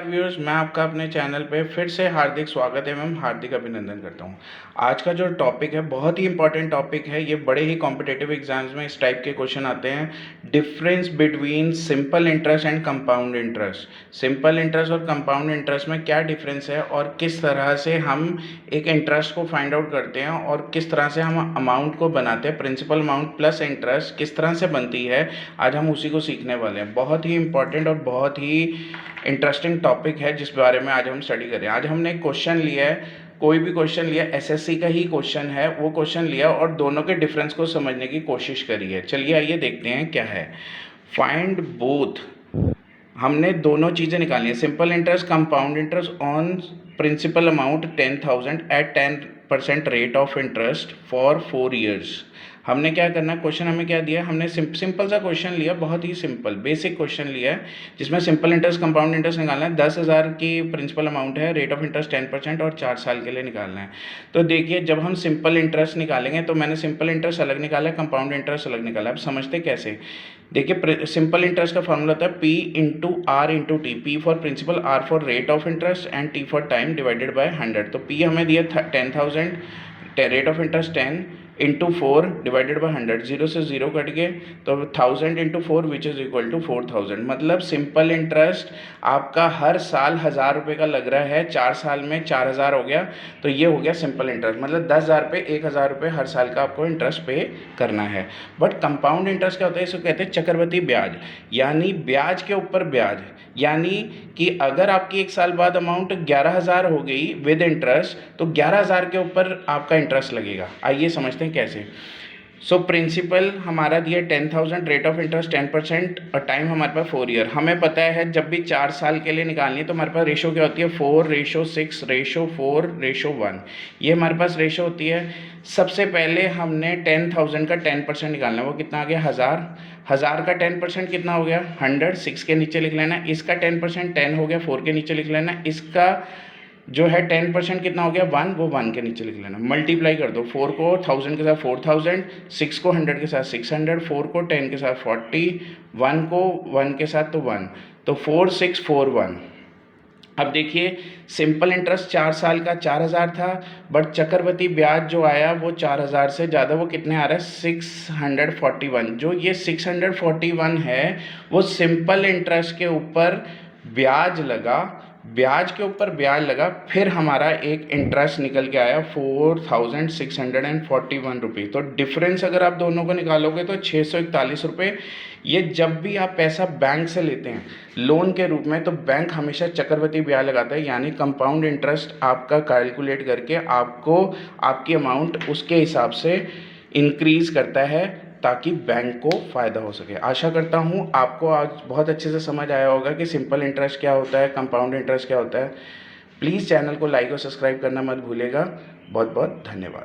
Viewers, मैं आपका अपने चैनल पे फिर से हार्दिक स्वागत एवं हार्दिक अभिनंदन करता हूँ। आज का जो टॉपिक है बहुत ही इंपॉर्टेंट टॉपिक है। ये बड़े ही कॉम्पिटिटिव एग्जाम्स में इस टाइप के क्वेश्चन आते हैं। Difference between simple interest and compound interest. Simple interest और कंपाउंड इंटरेस्ट में क्या डिफरेंस है और किस तरह से हम एक इंटरेस्ट को फाइंड आउट करते हैं और किस तरह से हम अमाउंट को बनाते हैं। प्रिंसिपल अमाउंट प्लस इंटरेस्ट किस तरह से बनती है, आज हम उसी को सीखने वाले हैं। बहुत ही इंपॉर्टेंट और बहुत ही इंटरेस्टिंग टॉपिक है जिस बारे में आज हम स्टडी करें। आज हमने एक क्वेश्चन लिया है, कोई भी क्वेश्चन लिया, एसएससी का ही क्वेश्चन है, वो क्वेश्चन लिया और दोनों के डिफरेंस को समझने की कोशिश करी है। चलिए आइए देखते हैं क्या है। फाइंड बोथ, हमने दोनों चीज़ें निकाली हैं। Simple interest, compound interest on principal amount 10,000 at 10% rate of interest for 4 years. हमने क्या करना है, क्वेश्चन हमें क्या दिया है, हमने सिंपल सा क्वेश्चन लिया, बहुत ही सिंपल बेसिक क्वेश्चन लिया है जिसमें सिंपल इंटरेस्ट कंपाउंड इंटरेस्ट निकालना है। 10,000 की प्रिंसिपल अमाउंट है, रेट ऑफ इंटरेस्ट 10% और 4 साल के लिए निकालना है। तो देखिए, जब हम सिंपल इंटरेस्ट निकालेंगे तो मैंने सिंपल इंटरेस्ट अलग निकाला है, कंपाउंड इंटरेस्ट अलग निकाला है। अब समझते कैसे। देखिए, सिंपल इंटरेस्ट का फॉर्मूला होता है P into R into T. P for principal, R for rate of interest and T for time divided by 100। तो P हमें दिया 10,000, rate of interest 10 into 4 divided by 100। 0 से 0 कट गए तो 1000 into 4 which is equal to 4000। मतलब simple interest आपका हर साल 1000 रुपये का लग रहा है, 4 साल में 4000 हो गया, तो ये हो गया सिंपल इंटरेस्ट। मतलब 10,000 पे 1000 रुपये हर साल का आपको इंटरेस्ट पे करना है। बट कंपाउंड इंटरेस्ट क्या होता है, इसको कहते हैं चक्रवृद्धि ब्याज, यानी ब्याज के ऊपर ब्याज। यानी कि अगर आपकी 1 साल बाद अमाउंट 11,000 हो गई विद इंटरेस्ट, तो 11,000 के ऊपर आपका इंटरेस्ट लगेगा। आइए समझते हैं कैसे। सो प्रिंसिपल हमारा दिया 10,000, रेट ऑफ इंटरेस्ट 10% और टाइम हमारे पास 4 ईयर। हमें पता है जब भी 4 साल के लिए निकालनी है तो हमारे पास रेशो क्या होती है, 4:6:4:1। ये हमारे पास रेशो होती है। सबसे पहले हमने 10,000 का 10% निकालना है, वो कितना आ गया 1000 का 10% कितना हो गया 100, 6 के नीचे लिख लेना। इसका 10% 10 हो गया, 4 के नीचे लिख लेना। इसका जो है 10% कितना हो गया 1, वो 1 के नीचे लिख लेना। मल्टीप्लाई कर दो, 4 को 1000 के साथ 4000, 6 को 100 के साथ 600, 4 को 10 के साथ 40, 1 को 1 के साथ तो 1, तो 4641। अब देखिए, सिंपल इंटरेस्ट 4 साल का 4000 था, बट चक्रवृद्धि ब्याज जो आया वो 4000 से ज़्यादा, वो कितने आ रहा है 641। जो ये 641 है वो सिंपल इंटरेस्ट के ऊपर ब्याज लगा, ब्याज के ऊपर ब्याज लगा, फिर हमारा एक इंटरेस्ट निकल के आया 4,641 रुपये। तो डिफरेंस अगर आप दोनों को निकालोगे तो 641 रुपये। ये जब भी आप पैसा बैंक से लेते हैं लोन के रूप में, तो बैंक हमेशा चक्रवृद्धि ब्याज लगाता है, यानी कंपाउंड इंटरेस्ट आपका कैलकुलेट करके आपको आपकी अमाउंट उसके हिसाब से इंक्रीज़ करता है ताकि बैंक को फ़ायदा हो सके। आशा करता हूँ आपको आज बहुत अच्छे से समझ आया होगा कि सिंपल इंटरेस्ट क्या होता है, कंपाउंड इंटरेस्ट क्या होता है। प्लीज़ चैनल को लाइक और सब्सक्राइब करना मत भूलिएगा। बहुत बहुत धन्यवाद।